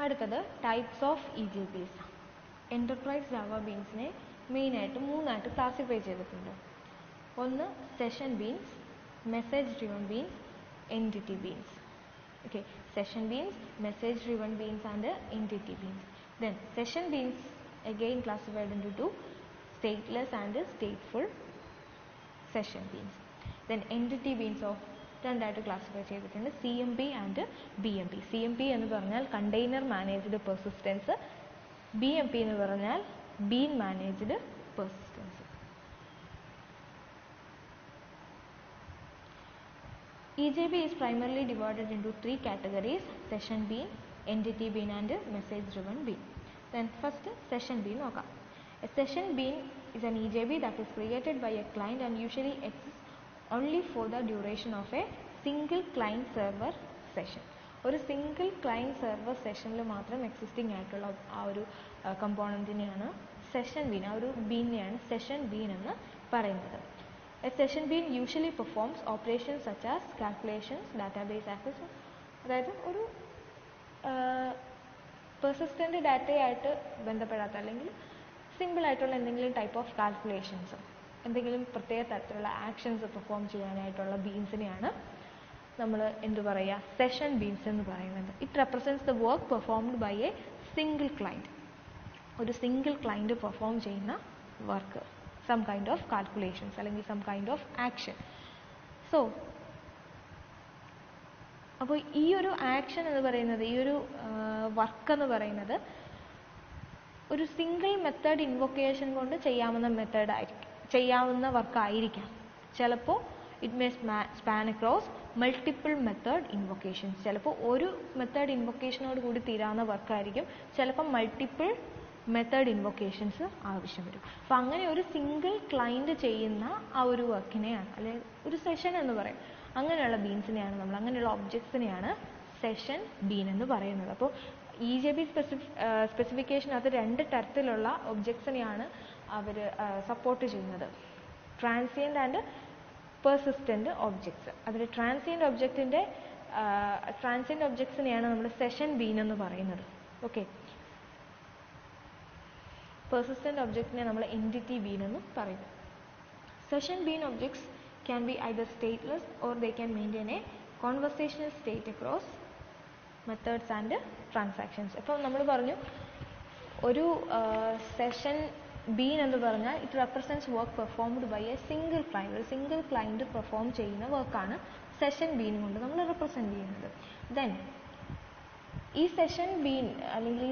അടുത്തത് types of EJBs. Enterprise Java ബീൻസിനെ മെയിനായിട്ട് മൂന്നായിട്ട് ക്ലാസിഫൈ ചെയ്തിട്ടുണ്ട്. ഒന്ന് session beans, message driven beans, entity beans. Okay, session beans, message driven beans and entity beans. Then session beans again classified into two, stateless and stateful session beans. Then entity beans of രണ്ടായിട്ട് classify ചെയ്തിട്ടുണ്ട്, CMP and BMP. CMP എന്ന് പറഞ്ഞാൽ container managed persistence, BMP എന്ന് പറഞ്ഞാൽ been managed persistence. EJB is primarily divided into three categories: session bean, entity bean and message driven bean. Then first session bean നോക്കാം. A session bean is an EJB that is created by a client and usually exists only for the duration of a single client server session. ഒരു single client server സെഷനിൽ മാത്രം existing ആയിട്ടുള്ള ആ ഒരു കമ്പോണൻറ്റിനെയാണ് session been, ആ ഒരു ബീനിനെയാണ് session bean എന്ന് പറയുന്നത്. A session bean usually performs operations such as calculations, database access, അതായത് ഒരു പെർസിസ്റ്റൻ്റ് ഡാറ്റയായിട്ട് ബന്ധപ്പെടാത്ത അല്ലെങ്കിൽ സിമ്പിളായിട്ടുള്ള എന്തെങ്കിലും ടൈപ്പ് ഓഫ് കാൽക്കുലേഷൻസ്, എന്തെങ്കിലും പ്രത്യേക തരത്തിലുള്ള ആക്ഷൻസ് പെർഫോം ചെയ്യാനായിട്ടുള്ള ബീൻസിനെയാണ് നമ്മൾ എന്തു പറയുക, സെഷൻ ബീൻസ് എന്ന് പറയുന്നത്. It represents the work performed by a single client. ഒരു സിംഗിൾ ക്ലയൻറ്റ് പെർഫോം ചെയ്യുന്ന work, some kind of calculations അല്ലെങ്കിൽ some kind of action. So അപ്പോൾ ഈ ഒരു ആക്ഷൻ എന്ന് പറയുന്നത്, ഈ ഒരു വർക്ക് എന്ന് പറയുന്നത് ഒരു സിംഗിൾ മെത്തേഡ് ഇൻവൊക്കേഷൻ കൊണ്ട് ചെയ്യാവുന്ന വർക്കായിരിക്കാം. ചിലപ്പോൾ it may span across multiple method invocations. ചിലപ്പോൾ ഒരു മെത്തേഡ് ഇൻവൊക്കേഷനോട് കൂടി തീരാവുന്ന വർക്കായിരിക്കും, ചിലപ്പോൾ മൾട്ടിപ്പിൾ മെത്തേഡ് ഇൻവൊക്കേഷൻസ് ആവശ്യം വരും. അപ്പോൾ അങ്ങനെ ഒരു സിംഗിൾ ക്ലയൻറ്റ് ചെയ്യുന്ന ആ ഒരു വർക്കിനെയാണ്, അല്ലെങ്കിൽ ഒരു സെഷൻ എന്ന് പറയും, അങ്ങനെയുള്ള ബീൻസിനെയാണ് നമ്മൾ, അങ്ങനെയുള്ള ഒബ്ജക്ട്സിനെയാണ് സെഷൻ ബീൻ എന്ന് പറയുന്നത്. അപ്പോൾ EJB സ്പെസിഫിക്കേഷനകത്ത് രണ്ട് തരത്തിലുള്ള ഒബ്ജക്ട്സിനെയാണ് അവർ സപ്പോർട്ട് ചെയ്യുന്നത്: ട്രാൻസിയൻ്റ് ആൻഡ് പെർസിസ്റ്റൻ്റ് ഒബ്ജക്ട്സ്. അതിൽ ട്രാൻസിയൻ്റ് ഒബ്ജക്ട്സിനെയാണ് നമ്മൾ സെഷൻ ബീൻ എന്ന് പറയുന്നത്. ഓക്കെ, പെർസിസ്റ്റൻ്റ് ഒബ്ജക്റ്റിനെ നമ്മൾ എൻറ്റിറ്റി ബീൻ എന്ന് പറയും. Session bean objects can be either stateless or they can maintain a conversational state across methods and transactions. ഇപ്പോൾ നമ്മൾ പറഞ്ഞു ഒരു സെഷൻ ബീൻ എന്ന് പറഞ്ഞാൽ it represents work performed by a single client. ഒരു സിംഗിൾ ക്ലയൻറ്റ് പെർഫോം ചെയ്യുന്ന വർക്കാണ് session been കൊണ്ട് നമ്മൾ റെപ്രസെൻറ്റ് ചെയ്യുന്നത്. ദെൻ ഈ സെഷൻ ബീൻ അല്ലെങ്കിൽ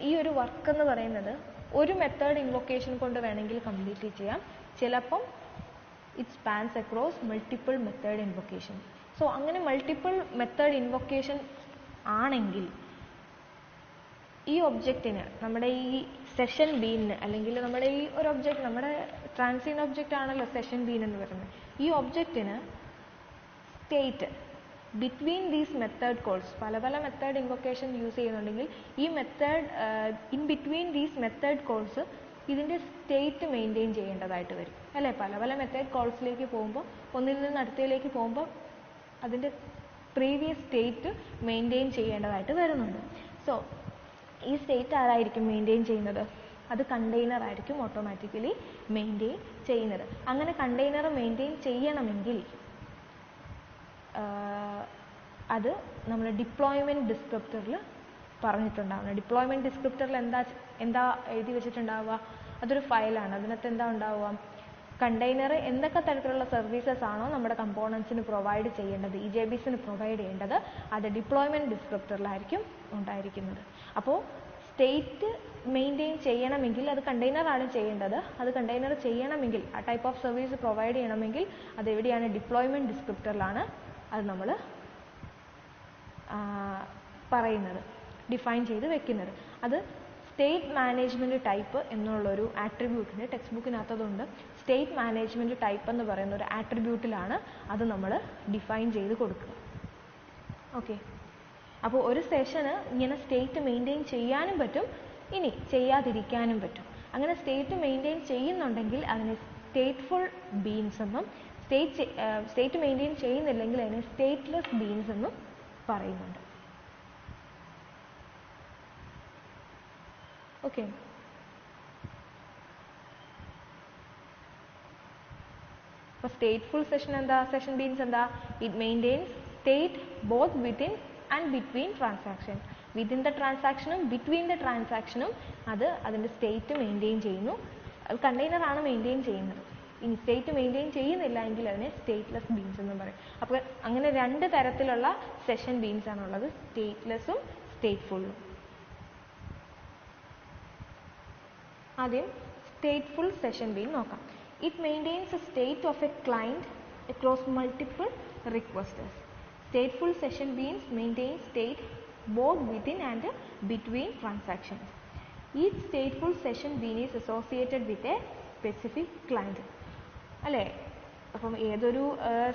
ഈ ഒരു വർക്ക് എന്ന് പറയുന്നത് ഒരു മെത്തേഡ് ഇൻവൊക്കേഷൻ കൊണ്ട് വേണമെങ്കിൽ കംപ്ലീറ്റ് ചെയ്യാം, ചിലപ്പം it spans across multiple method invocation. So അങ്ങനെ മൾട്ടിപ്പിൾ മെത്തേഡ് ഇൻവൊക്കേഷൻ ആണെങ്കിൽ ഈ ഒബ്ജക്റ്റിന്, നമ്മുടെ ഈ സെഷൻ ബീനിന്, അല്ലെങ്കിൽ നമ്മുടെ ഈ ഒരു ഒബ്ജക്റ്റ്, നമ്മുടെ ട്രാൻസിയൻ്റ് ഒബ്ജക്റ്റ് ആണല്ലോ സെഷൻ ബീൻ എന്ന് പറയുന്നത്, ഈ ഒബ്ജക്റ്റിന് state between these method calls, പല പല മെത്തേഡ് ഇൻവൊക്കേഷൻ യൂസ് ചെയ്യുന്നുണ്ടെങ്കിൽ ഈ method in between these method calls ഇതിൻ്റെ സ്റ്റേറ്റ് മെയിൻറ്റെയിൻ ചെയ്യേണ്ടതായിട്ട് വരും, അല്ലേ? പല പല മെത്തേഡ് കോൾസിലേക്ക് പോകുമ്പോൾ, ഒന്നിൽ നിന്ന് അടുത്തയിലേക്ക് പോകുമ്പോൾ അതിൻ്റെ പ്രീവിയസ് സ്റ്റേറ്റ് മെയിൻറ്റെയിൻ ചെയ്യേണ്ടതായിട്ട് വരുന്നുണ്ട്. സോ ഈ സ്റ്റേറ്റ് ആരായിരിക്കും മെയിൻറ്റെയിൻ ചെയ്യുന്നത്? അത് കണ്ടെയ്നർ ആയിരിക്കും ഓട്ടോമാറ്റിക്കലി മെയിൻറ്റെയിൻ ചെയ്യുന്നത്. അങ്ങനെ കണ്ടെയ്നർ മെയിൻറ്റെയിൻ ചെയ്യണമെങ്കിൽ അത് നമ്മൾ ഡിപ്ലോയ്മെൻറ്റ് ഡിസ്ക്രിപ്റ്ററിൽ പറഞ്ഞിട്ടുണ്ടാവുന്നത്. ഡിപ്ലോയ്മെൻറ്റ് ഡിസ്ക്രിപ്റ്ററിൽ എന്താ എഴുതി വെച്ചിട്ടുണ്ടാവുക? അതൊരു ഫയലാണ്. അതിനകത്ത് എന്താ ഉണ്ടാവുക? കണ്ടെയ്നർ എന്തൊക്കെ തരത്തിലുള്ള സർവീസസ് ആണോ നമ്മുടെ കമ്പോണൻസിന് പ്രൊവൈഡ് ചെയ്യേണ്ടത്, EJBസിന് പ്രൊവൈഡ് ചെയ്യേണ്ടത്, അത് ഡിപ്ലോയ്മെൻറ്റ് ഡിസ്ക്രിപ്റ്ററിലായിരിക്കും ഉണ്ടായിരിക്കുന്നത്. അപ്പോൾ സ്റ്റേറ്റ് മെയിൻറ്റെയിൻ ചെയ്യണമെങ്കിൽ അത് കണ്ടെയ്നറാണ് ചെയ്യേണ്ടത്. അത് കണ്ടെയ്നർ ചെയ്യണമെങ്കിൽ, ആ ടൈപ്പ് ഓഫ് സർവീസ് പ്രൊവൈഡ് ചെയ്യണമെങ്കിൽ അത് എവിടെയാണ്? ഡിപ്ലോയ്മെൻറ്റ് ഡിസ്ക്രിപ്റ്ററിലാണ് അത് നമ്മൾ പറയുന്നത്, ഡിഫൈൻ ചെയ്ത് വെക്കുന്നത്. അത് സ്റ്റേറ്റ് മാനേജ്മെൻറ്റ് ടൈപ്പ് എന്നുള്ളൊരു ആട്രിബ്യൂട്ടിന് ടെക്സ്റ്റ് ബുക്കിനകത്തതുണ്ട്. സ്റ്റേറ്റ് മാനേജ്മെൻറ്റ് ടൈപ്പ് എന്ന് പറയുന്ന ഒരു ആട്രിബ്യൂട്ടിലാണ് അത് നമ്മൾ ഡിഫൈൻ ചെയ്ത് കൊടുക്കുക. ഓക്കെ, അപ്പോൾ ഒരു സെഷന് ഇങ്ങനെ സ്റ്റേറ്റ് മെയിൻറ്റെയിൻ ചെയ്യാനും പറ്റും, ഇനി ചെയ്യാതിരിക്കാനും പറ്റും. അങ്ങനെ സ്റ്റേറ്റ് മെയിൻറ്റെയിൻ ചെയ്യുന്നുണ്ടെങ്കിൽ അതിനെ സ്റ്റേറ്റ്ഫുൾ ബീൻസ് എന്നും, സ്റ്റേറ്റ് മെയിൻറ്റെയിൻ ചെയ്യുന്നില്ലെങ്കിൽ അതിനെ സ്റ്റേറ്റ്ലെസ് ബീൻസ് എന്നും പറയുന്നുണ്ട്. ഓക്കെ. അപ്പോൾ stateful സെഷൻ എന്താ, സെഷൻ ബീൻസ് എന്താ, it maintains state both within and between transaction. Within the ട്രാൻസാക്ഷനും ബിറ്റ്വീൻ ദ ട്രാൻസാക്ഷനും അത് അതിൻ്റെ സ്റ്റേറ്റ് മെയിൻറ്റെയിൻ ചെയ്യുന്നു. അത് കണ്ടെയ്നറാണ് മെയിൻറ്റെയിൻ ചെയ്യുന്നത്. ഇനി സ്റ്റേറ്റ് മെയിൻറ്റെയിൻ ചെയ്യുന്നില്ല എങ്കിൽ അതിനെ സ്റ്റേറ്റ്ലെസ് ബീൻസ് എന്ന് പറയും. അപ്പോൾ അങ്ങനെ രണ്ട് തരത്തിലുള്ള സെഷൻ ബീൻസ് ആണുള്ളത്, സ്റ്റേറ്റ്ലെസ്സും സ്റ്റേറ്റ്ഫുള്ളും. ആദ്യം stateful സെഷൻ ബീൻ നോക്കാം. It maintains a state of a client across multiple requesters. stateful session beans maintain state both within and between transactions. Each stateful session bean is associated with a specific client. അല്ലേ, അപ്പം ഏതൊരു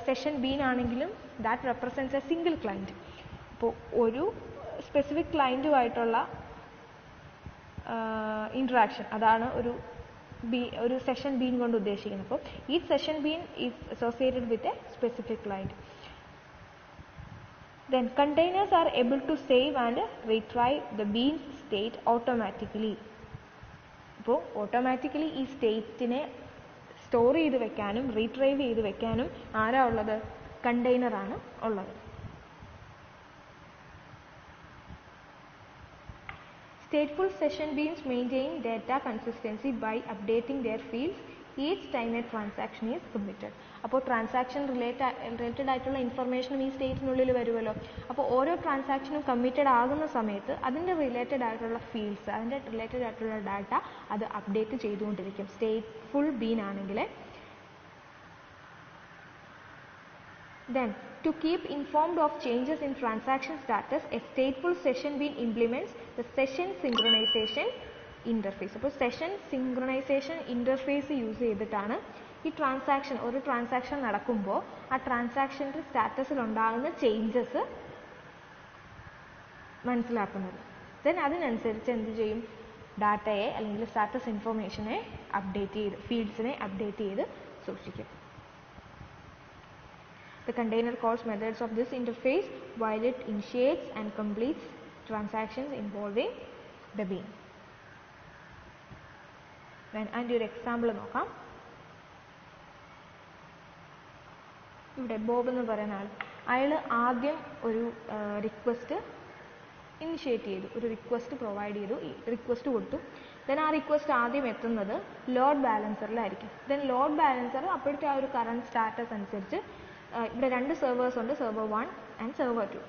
session been ആണെങ്കിലും that represents A single client. അപ്പോൾ ഒരു specific ക്ലയൻറ്റുമായിട്ടുള്ള interaction, അതാണ് ഒരു session been കൊണ്ട് ഉദ്ദേശിക്കുന്നത്. അപ്പോൾ each session been is associated with a specific client. Then containers are able to save and retrieve the beans state automatically. അപ്പോൾ automatically ഈ സ്റ്റേറ്റിനെ store ചെയ്ത് വെക്കാനും റീട്രൈവ് ചെയ്ത് വെക്കാനും ആരാ ഉള്ളത്, കണ്ടെയ്നറാണ് ഉള്ളത്. Stateful session beans maintain data consistency by updating their fields each time a transaction is committed. അപ്പോൾ ട്രാൻസാക്ഷൻ റിലേറ്റഡ് ആയിട്ടുള്ള ഇൻഫർമേഷനും ഈ സ്റ്റേറ്റിനുള്ളിൽ വരുമല്ലോ. അപ്പോൾ ഓരോ ട്രാൻസാക്ഷനും കമ്മിറ്റഡ് ആകുന്ന സമയത്ത് അതിൻ്റെ റിലേറ്റഡ് ആയിട്ടുള്ള ഫീൽഡ്സ്, അതിൻ്റെ റിലേറ്റഡ് ആയിട്ടുള്ള ഡാറ്റ അത് അപ്ഡേറ്റ് ചെയ്തുകൊണ്ടിരിക്കും സ്റ്റേറ്റ്ഫുൾ ബീൻ ആണെങ്കിൽ. Then, to keep informed of changes in transaction status, a stateful session bean implements the session synchronization interface. അപ്പോൾ സെഷൻ സിങ്ക്രണൈസേഷൻ ഇൻ്റർഫേസ് യൂസ് ചെയ്തിട്ടാണ് ഈ ഒരു ട്രാൻസാക്ഷൻ നടക്കുമ്പോൾ ആ ട്രാൻസാക്ഷൻ്റെ സ്റ്റാറ്റസിൽ ഉണ്ടാകുന്ന ചേഞ്ചസ് മനസ്സിലാക്കുന്നത്. ദെൻ അതിനനുസരിച്ച് എന്ത് ചെയ്യും, ഡാറ്റയെ അല്ലെങ്കിൽ സ്റ്റാറ്റസ് ഇൻഫർമേഷനെ അപ്ഡേറ്റ് ചെയ്ത്, ഫീൽഡ്സിനെ അപ്ഡേറ്റ് ചെയ്ത് സൂക്ഷിക്കും. The container calls methods of this interface while it initiates and completes transactions involving the bean. Then അതിൻ്റെ ഒരു എക്സാമ്പിൾ നോക്കാം. ഇവിടെ ബോബ് എന്ന് പറയുന്ന അയാൾ ആദ്യം ഒരു റിക്വസ്റ്റ് ഇനിഷ്യേറ്റ് ചെയ്തു, ഒരു റിക്വസ്റ്റ് പ്രൊവൈഡ് ചെയ്തു, റിക്വസ്റ്റ് കൊടുത്തു. ദെൻ ആ റിക്വസ്റ്റ് ആദ്യം എത്തുന്നത് ലോഡ് ബാലൻസറിലായിരിക്കും. ദെൻ ലോഡ് ബാലൻസർ അപ്പോഴത്തെ ആ ഒരു കറണ്ട് സ്റ്റാറ്റസ് അനുസരിച്ച് ഇവിടെ രണ്ട് സെർവേഴ്സ് ഉണ്ട്, സെർവർ 1 ആൻഡ് സെർവർ 2.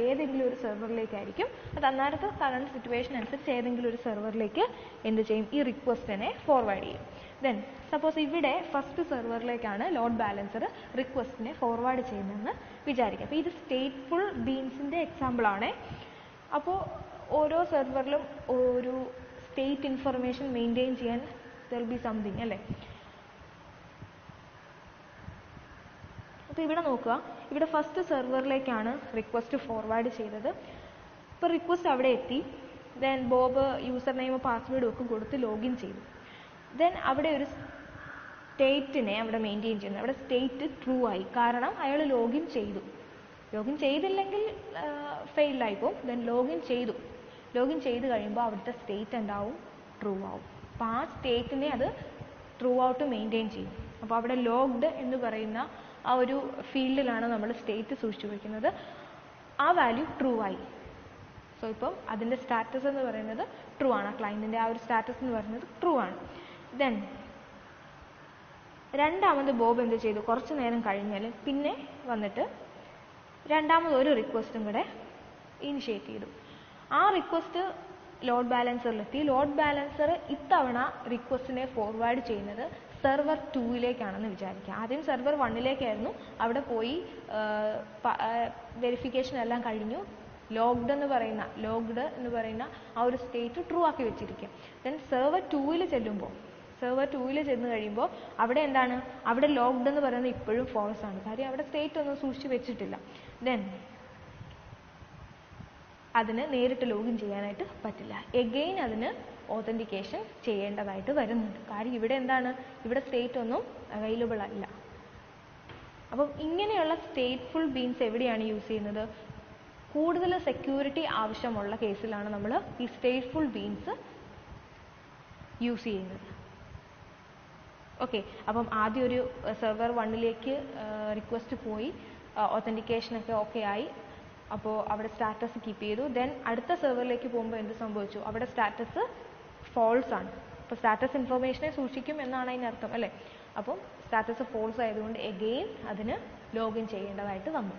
ഏതെങ്കിലും ഒരു സെർവറിലേക്കായിരിക്കും അത് അന്നേരത്തെ കറണ്ട് സിറ്റുവേഷൻ അനുസരിച്ച് ഏതെങ്കിലും ഒരു സെർവറിലേക്ക് എന്ത് ചെയ്യും, ഈ റിക്വസ്റ്റിനെ ഫോർവേഡ് ചെയ്യും. ദെൻ സപ്പോസ് ഇവിടെ ഫസ്റ്റ് സെർവറിലേക്കാണ് ലോഡ് ബാലൻസർ റിക്വസ്റ്റിനെ ഫോർവേഡ് ചെയ്യുന്നതെന്ന് വിചാരിക്കുക. അപ്പോൾ ഇത് സ്റ്റേറ്റ്ഫുൾ ബീൻസിൻ്റെ എക്സാമ്പിളാണ്. അപ്പോൾ ഓരോ സെർവറിലും ഒരു സ്റ്റേറ്റ് ഇൻഫർമേഷൻ മെയിൻറ്റെയിൻ ചെയ്യാൻ ദർ വിൽ ബി സംതിങ് അല്ലേ. അപ്പോൾ ഇവിടെ നോക്കുക, ഇവിടെ ഫസ്റ്റ് സെർവറിലേക്കാണ് റിക്വസ്റ്റ് ഫോർവേഡ് ചെയ്തത്. ഇപ്പോൾ റിക്വസ്റ്റ് അവിടെ എത്തി. ദെൻ ബോബ് യൂസർ നെയിം പാസ്വേഡും ഒക്കെ കൊടുത്ത് ലോഗിൻ ചെയ്തു. ദെൻ അവിടെ ഒരു സ്റ്റേറ്റിനെ അവിടെ മെയിൻറ്റെയിൻ ചെയ്യുന്നു. അവിടെ സ്റ്റേറ്റ് ട്രൂ ആയി, കാരണം അയാൾ ലോഗിൻ ചെയ്തു. ലോഗിൻ ചെയ്തില്ലെങ്കിൽ ഫെയിലായി പോകും. ദെൻ ലോഗിൻ ചെയ്ത് കഴിയുമ്പോൾ അവിടുത്തെ സ്റ്റേറ്റ് എന്താവും, ട്രൂ ആവും. അപ്പോൾ ആ സ്റ്റേറ്റിനെ അത് ട്രൂ ഔട്ട് മെയിൻറ്റെയിൻ ചെയ്യും. അപ്പോൾ അവിടെ ലോഗ്ഡ് എന്ന് പറയുന്ന ആ ഒരു ഫീൽഡിലാണ് നമ്മൾ സ്റ്റേറ്റ് സൂക്ഷിച്ചു വയ്ക്കുന്നത്. ആ വാല്യൂ ട്രൂ ആയി. സോ ഇപ്പം അതിൻ്റെ സ്റ്റാറ്റസ് എന്ന് പറയുന്നത് ട്രൂ ആണ്, ക്ലയൻറ്റിൻ്റെ ആ ഒരു സ്റ്റാറ്റസ് എന്ന് പറയുന്നത് ട്രൂ ആണ്. ദെൻ രണ്ടാമത് ബോബ് എന്ത് ചെയ്തു, കുറച്ച് നേരം കഴിഞ്ഞാൽ പിന്നെ വന്നിട്ട് രണ്ടാമത് ഒരു റിക്വസ്റ്റും കൂടെ ഇനിഷ്യേറ്റ് ചെയ്തു. ആ റിക്വസ്റ്റ് ലോഡ് ബാലൻസറിലെത്തി. ലോഡ് ബാലൻസർ ഇത്തവണ റിക്വസ്റ്റിനെ ഫോർവേഡ് ചെയ്യുന്നത് സെർവർ 2ലേക്കാണെന്ന് വിചാരിക്കുക. ആദ്യം സെർവർ 1ലേക്കായിരുന്നു. അവിടെ പോയി വെരിഫിക്കേഷൻ എല്ലാം കഴിഞ്ഞു. ലോഗ്ഡ് എന്ന് പറയുന്ന ആ ഒരു സ്റ്റേറ്റ് ട്രൂ ആക്കി വെച്ചിരിക്കും. ദെൻ സെർവർ 2ൽ ചെന്ന് കഴിയുമ്പോൾ അവിടെ എന്താണ്, അവിടെ ലോഗ്ഡ് എന്ന് പറയുന്നത് ഇപ്പോഴും ഫോൾസ് ആണ്. കാര്യം അവിടെ സ്റ്റേറ്റ് ഒന്നും സൂക്ഷിച്ച് വെച്ചിട്ടില്ല. ദെൻ അതിന് നേരിട്ട് ലോഗിൻ ചെയ്യാനായിട്ട് പറ്റില്ല. എഗെയിൻ അതിന് ഓതൻറ്റിക്കേഷൻ ചെയ്യേണ്ടതായിട്ട് വരുന്നുണ്ട്. കാര്യം ഇവിടെ എന്താണ്, ഇവിടെ സ്റ്റേറ്റ് ഒന്നും അവൈലബിൾ അല്ല. അപ്പം ഇങ്ങനെയുള്ള സ്റ്റേറ്റ്ഫുൾ ബീൻസ് എവിടെയാണ് യൂസ് ചെയ്യുന്നത്, കൂടുതൽ സെക്യൂരിറ്റി ആവശ്യമുള്ള കേസിലാണ് നമ്മൾ ഈ സ്റ്റേറ്റ്ഫുൾ ബീൻസ് യൂസ് ചെയ്യുന്നത്. ഓക്കെ, അപ്പം ആദ്യം ഒരു സെർവർ 1ലേക്ക് റിക്വസ്റ്റ് പോയി, ഒത്തൻറ്റിക്കേഷനൊക്കെ ഓക്കെ ആയി, അപ്പോൾ അവിടെ സ്റ്റാറ്റസ് കീപ്പ് ചെയ്തു. ദെൻ അടുത്ത സെർവറിലേക്ക് പോകുമ്പോൾ എന്ത് സംഭവിച്ചു? അവിടെ സ്റ്റാറ്റസ് ഫോൾസ് ആണ്. അപ്പോൾ സ്റ്റാറ്റസ് ഇൻഫർമേഷനെ സൂക്ഷിക്കും എന്നാണ് അതിനർത്ഥം അല്ലേ? അപ്പം സ്റ്റാറ്റസ് ഫോൾസ് ആയതുകൊണ്ട് എഗെയിൻ അതിന് ലോഗിൻ ചെയ്യേണ്ടതായിട്ട് വന്നു.